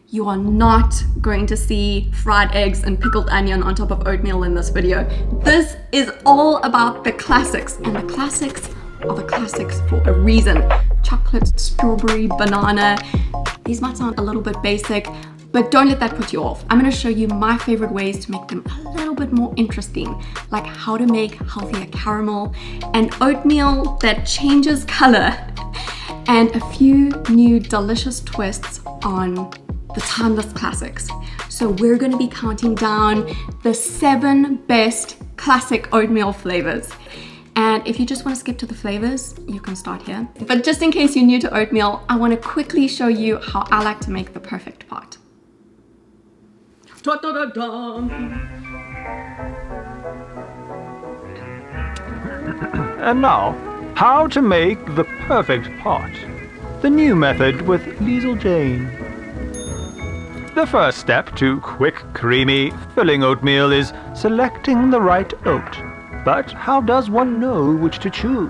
You are not going to see fried eggs and pickled onion on top of oatmeal in this video. This is all about the classics, and the classics are the classics for a reason. Chocolate, strawberry, banana. These might sound a little bit basic, but don't let that put you off. I'm going to show you my favorite ways to make them a little bit more interesting, like how to make healthier caramel, and oatmeal that changes color, and a few new delicious twists on the timeless classics. So we're going to be counting down the 7 best classic oatmeal flavors. And if you just want to skip to the flavors, you can start here. But just in case you're new to oatmeal, I want to quickly show you how I like to make the perfect pot. And now, how to make the perfect pot. The new method with Liesl Jane. The first step to quick, creamy, filling oatmeal is selecting the right oat. But how does one know which to choose?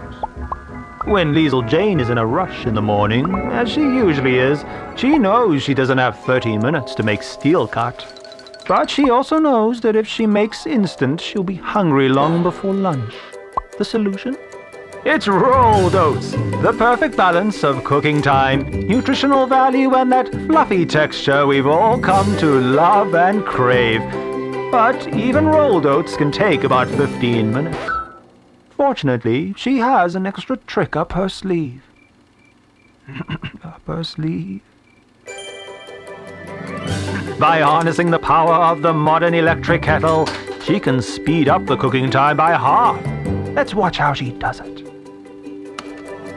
When Liesl Jane is in a rush in the morning, as she usually is, she knows she doesn't have 30 minutes to make steel cut. But she also knows that if she makes instant, she'll be hungry long before lunch. The solution? It's rolled oats, the perfect balance of cooking time, nutritional value, and that fluffy texture we've all come to love and crave. But even rolled oats can take about 15 minutes. Fortunately, she has an extra trick up her sleeve. Up her sleeve. By harnessing the power of the modern electric kettle, she can speed up the cooking time by half. Let's watch how she does it.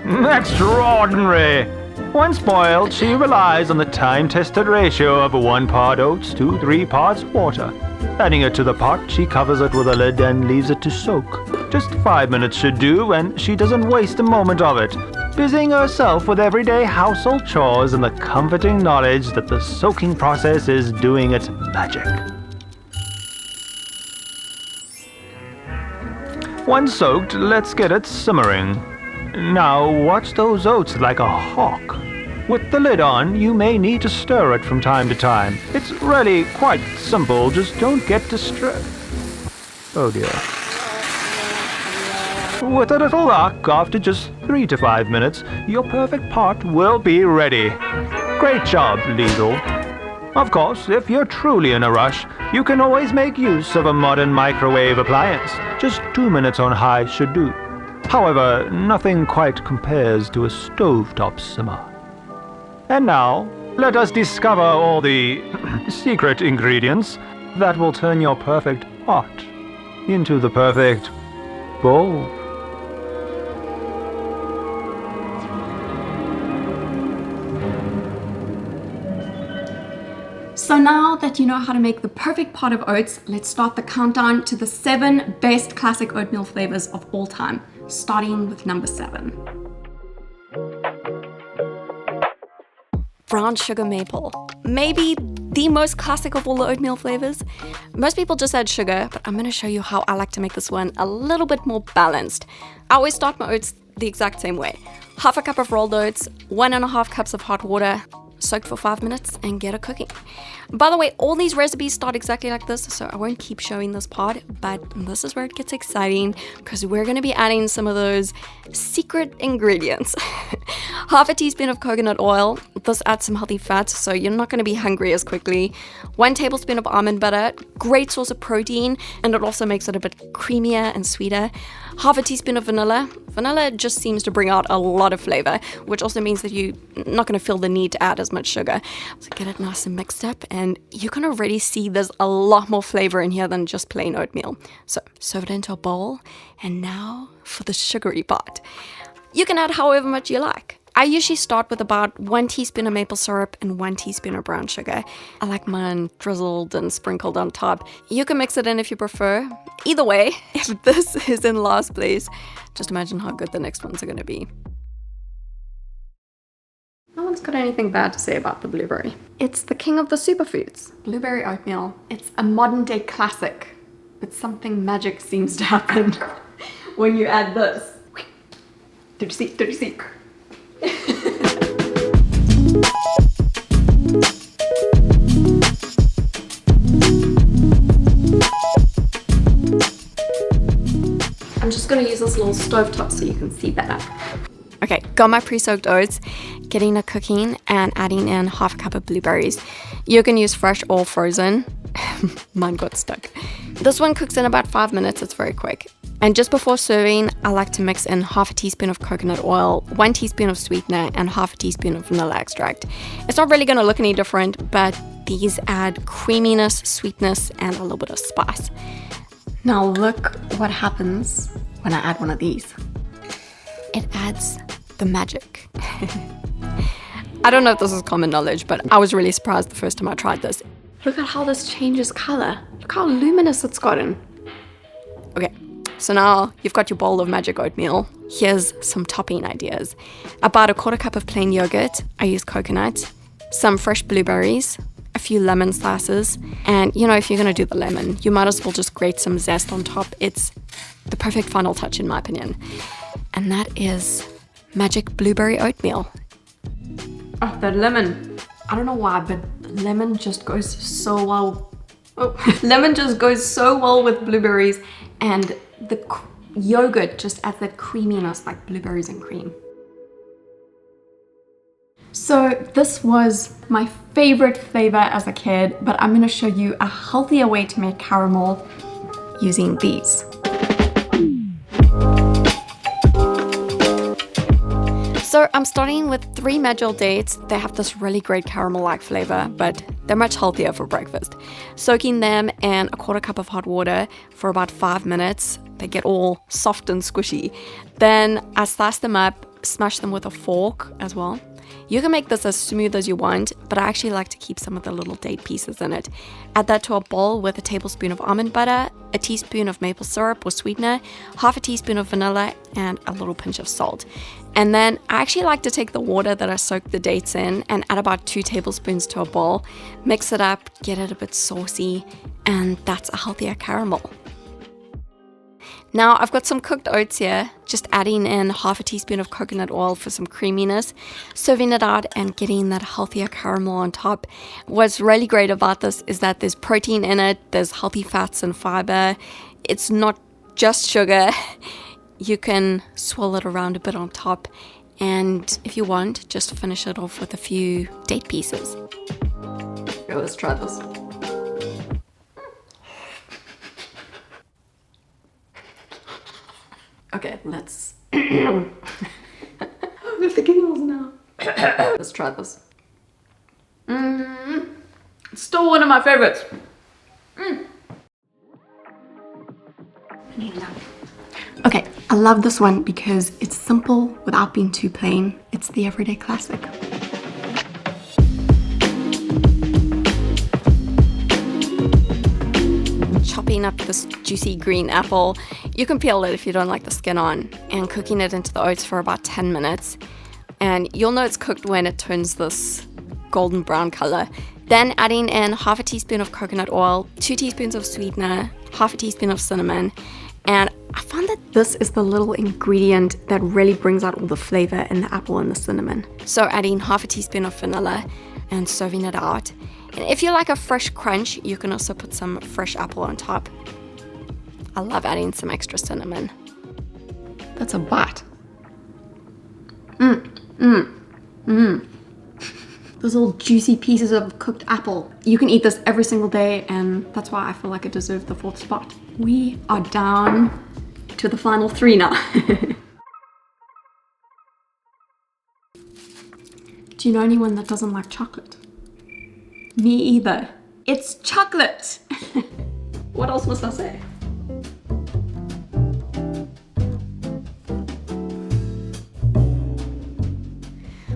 Extraordinary! When spoiled, she relies on the time-tested ratio of 1 part oats to 3 parts water. Adding it to the pot, she covers it with a lid and leaves it to soak. Just 5 minutes should do, and she doesn't waste a moment of it, busying herself with everyday household chores and the comforting knowledge that the soaking process is doing its magic. Once soaked, let's get it simmering. Now watch those oats like a hawk. With the lid on, you may need to stir it from time to time. It's really quite simple, just don't get distracted. Oh dear. With a little luck, after just 3 to 5 minutes, your perfect pot will be ready. Great job, Liesl. Of course, if you're truly in a rush, you can always make use of a modern microwave appliance. Just 2 minutes on high should do. However, nothing quite compares to a stovetop simmer. And now, let us discover all the secret ingredients that will turn your perfect pot into the perfect bowl. So now that you know how to make the perfect pot of oats, let's start the countdown to the 7 best classic oatmeal flavors of all time, starting with number 7. Brown sugar maple. Maybe the most classic of all the oatmeal flavors. Most people just add sugar, but I'm going to show you how I like to make this one a little bit more balanced. I always start my oats the exact same way. Half a cup of rolled oats, 1.5 cups of hot water, soaked for 5 minutes, and get it cooking. By the way, all these recipes start exactly like this, so I won't keep showing this part, but this is where it gets exciting because we're going to be adding some of those secret ingredients. Half a teaspoon of coconut oil. This adds some healthy fats, so you're not going to be hungry as quickly. 1 tablespoon of almond butter, great source of protein, and it also makes it a bit creamier and sweeter. Half a teaspoon of vanilla. Vanilla just seems to bring out a lot of flavor, which also means that you're not going to feel the need to add as much sugar. So get it nice and mixed up, and you can already see there's a lot more flavor in here than just plain oatmeal. So serve it into a bowl, and now for the sugary part. You can add however much you like. I usually start with about 1 teaspoon of maple syrup and 1 teaspoon of brown sugar. I like mine drizzled and sprinkled on top. You can mix it in if you prefer. Either way, if this is in last place, just imagine how good the next ones are going to be. No one's got anything bad to say about the blueberry. It's the king of the superfoods. Blueberry oatmeal. It's a modern day classic, but something magic seems to happen when you add this. Did you see? Did you see? stovetop so you can see better. Okay, got my pre-soaked oats, getting it cooking and adding in half a cup of blueberries. You can use fresh or frozen. Mine got stuck. This one cooks in about 5 minutes, it's very quick. And just before serving, I like to mix in half a teaspoon of coconut oil, 1 teaspoon of sweetener, and half a teaspoon of vanilla extract. It's not really gonna look any different, but these add creaminess, sweetness, and a little bit of spice. Now look what happens when I add one of these. It adds the magic. I don't know if this is common knowledge, but I was really surprised the first time I tried this. Look at how this changes color. Look how luminous it's gotten. Okay, so now you've got your bowl of magic oatmeal. Here's some topping ideas. About a quarter cup of plain yogurt. I use coconut, some fresh blueberries, a few lemon slices, and you know, if you're gonna do the lemon, you might as well just grate some zest on top. It's the perfect final touch in my opinion. And that is magic blueberry oatmeal. Oh, that lemon. I don't know why, but lemon just goes so well. Oh, lemon just goes so well with blueberries, and the yogurt just adds that creaminess like blueberries and cream. So this was my favorite flavor as a kid, but I'm gonna show you a healthier way to make caramel using these. So I'm starting with 3 medjool dates. They have this really great caramel-like flavor, but they're much healthier for breakfast. Soaking them in a quarter cup of hot water for about 5 minutes. They get all soft and squishy. Then I slice them up, smash them with a fork as well. You can make this as smooth as you want, but I actually like to keep some of the little date pieces in it. Add that to a bowl with a tablespoon of almond butter, a teaspoon of maple syrup or sweetener, half a teaspoon of vanilla, and a little pinch of salt. And then I actually like to take the water that I soaked the dates in and add about 2 tablespoons to a bowl, mix it up, get it a bit saucy, and that's a healthier caramel. Now I've got some cooked oats here, just adding in half a teaspoon of coconut oil for some creaminess, serving it out and getting that healthier caramel on top. What's really great about this is that there's protein in it, there's healthy fats and fiber. It's not just sugar. You can swirl it around a bit on top, and if you want, just finish it off with a few date pieces. Okay, let's try this. Okay, let's... I have the giggles now. Let's try this. Still one of my favorites. Okay, I love this one because it's simple without being too plain. It's the everyday classic. Chopping up this juicy green apple. You can peel it if you don't like the skin on, and cooking it into the oats for about 10 minutes. And you'll know it's cooked when it turns this golden brown color. Then adding in half a teaspoon of coconut oil, 2 teaspoons of sweetener, half a teaspoon of cinnamon. And I found that this is the little ingredient that really brings out all the flavor in the apple and the cinnamon. So adding half a teaspoon of vanilla and serving it out. And if you like a fresh crunch, you can also put some fresh apple on top. I love adding some extra cinnamon. That's a bite. Those little juicy pieces of cooked apple. You can eat this every single day, and that's why I feel like it deserved the 4th spot. We are down to the final 3 now. Do you know anyone that doesn't like chocolate? Me either. It's chocolate! What else must I say?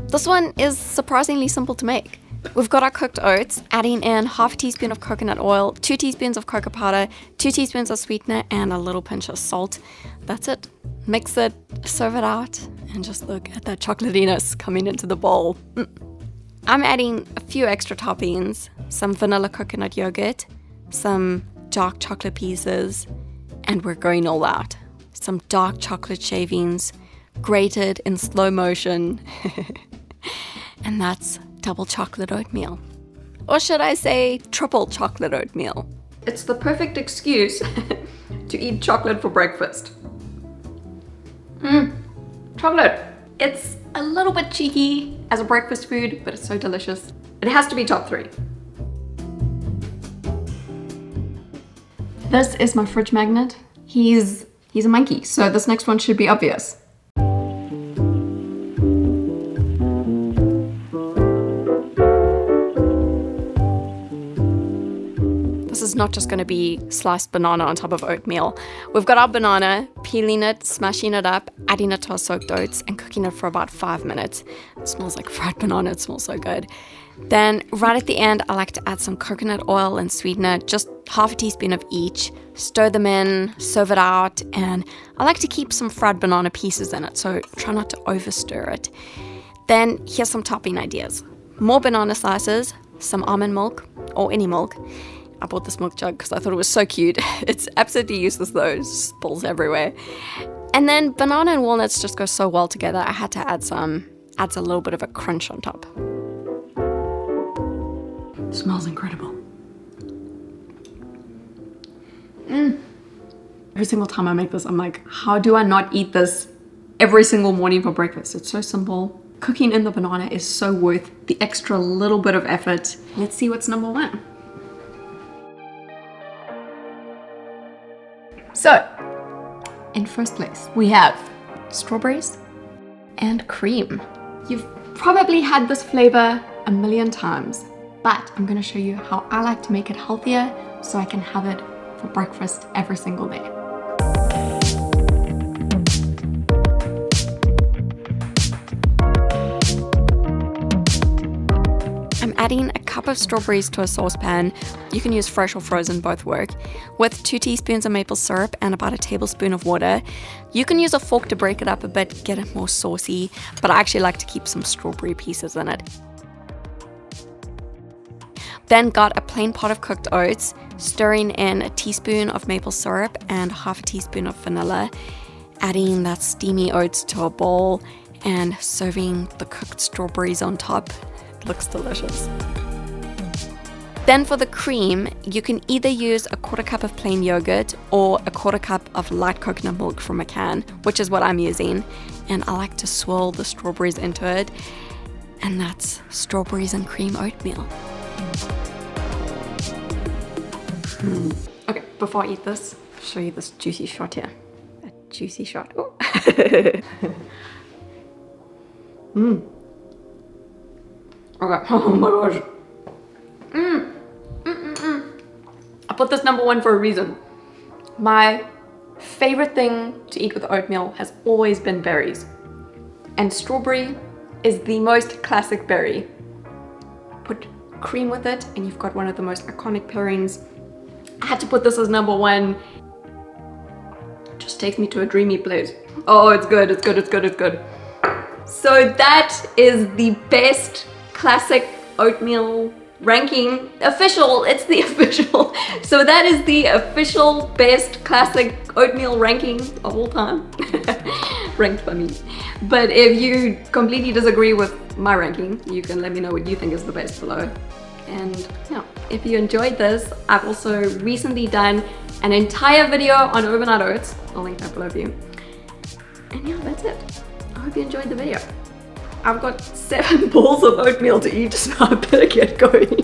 This one is surprisingly simple to make. We've got our cooked oats, adding in half a teaspoon of coconut oil, 2 teaspoons of cocoa powder, 2 teaspoons of sweetener, and a little pinch of salt. That's it. Mix it, serve it out, and just look at that chocolatiness coming into the bowl. I'm adding a few extra toppings, some vanilla coconut yogurt, some dark chocolate pieces, and we're going all out. Some dark chocolate shavings, grated in slow motion. And that's double chocolate oatmeal. Or should I say triple chocolate oatmeal? It's the perfect excuse to eat chocolate for breakfast. Chocolate. It's a little bit cheeky as a breakfast food, but it's so delicious. It has to be top 3. This is my fridge magnet. He's a monkey, so this next one should be obvious. This is not just going to be sliced banana on top of oatmeal. We've got our banana, peeling it, smashing it up, adding it to our soaked oats, and cooking it for about 5 minutes. It smells like fried banana, it smells so good. Then right at the end, I like to add some coconut oil and sweeten it, just half a teaspoon of each, stir them in, serve it out, and I like to keep some fried banana pieces in it, so try not to over stir it. Then here's some topping ideas. More banana slices, some almond milk, or any milk. I bought this milk jug because I thought it was so cute. It's absolutely useless though, it spills everywhere. And then banana and walnuts just go so well together, I had to adds a little bit of a crunch on top. It smells incredible. Every single time I make this, I'm like, how do I not eat this every single morning for breakfast? It's so simple. Cooking in the banana is so worth the extra little bit of effort. Let's see what's number 1. So, in first place, we have strawberries and cream. You've probably had this flavor a million times, but I'm gonna show you how I like to make it healthier so I can have it for breakfast every single day. I'm adding a cup of strawberries to a saucepan. You can use fresh or frozen, both work. With 2 teaspoons of maple syrup and about a tablespoon of water. You can use a fork to break it up a bit, get it more saucy, but I actually like to keep some strawberry pieces in it. Then got a plain pot of cooked oats, stirring in a teaspoon of maple syrup and half a teaspoon of vanilla, adding that steamy oats to a bowl and serving the cooked strawberries on top. It looks delicious. Then for the cream, you can either use a 1/4 cup of plain yogurt or a 1/4 cup of light coconut milk from a can, which is what I'm using. And I like to swirl the strawberries into it. And that's strawberries and cream oatmeal. Okay, before I eat this, I'll show you this juicy shot here. A juicy shot. Oh. Okay, oh my gosh. I put this number 1 for a reason. My favorite thing to eat with oatmeal has always been berries. And strawberry is the most classic berry. Put cream with it and you've got one of the most iconic pairings. I had to put this as number 1. It just takes me to a dreamy place. Oh, it's good, it's good, it's good, it's good. So that is the best classic oatmeal ranking. Official, it's the official. So that is the official best classic oatmeal ranking of all time. Ranked by me. But if you completely disagree with my ranking, you can let me know what you think is the best below. And yeah, if you enjoyed this, I've also recently done an entire video on overnight oats. I'll link that below for you. And yeah, that's it. I hope you enjoyed the video. I've got 7 bowls of oatmeal to eat, so I better get going.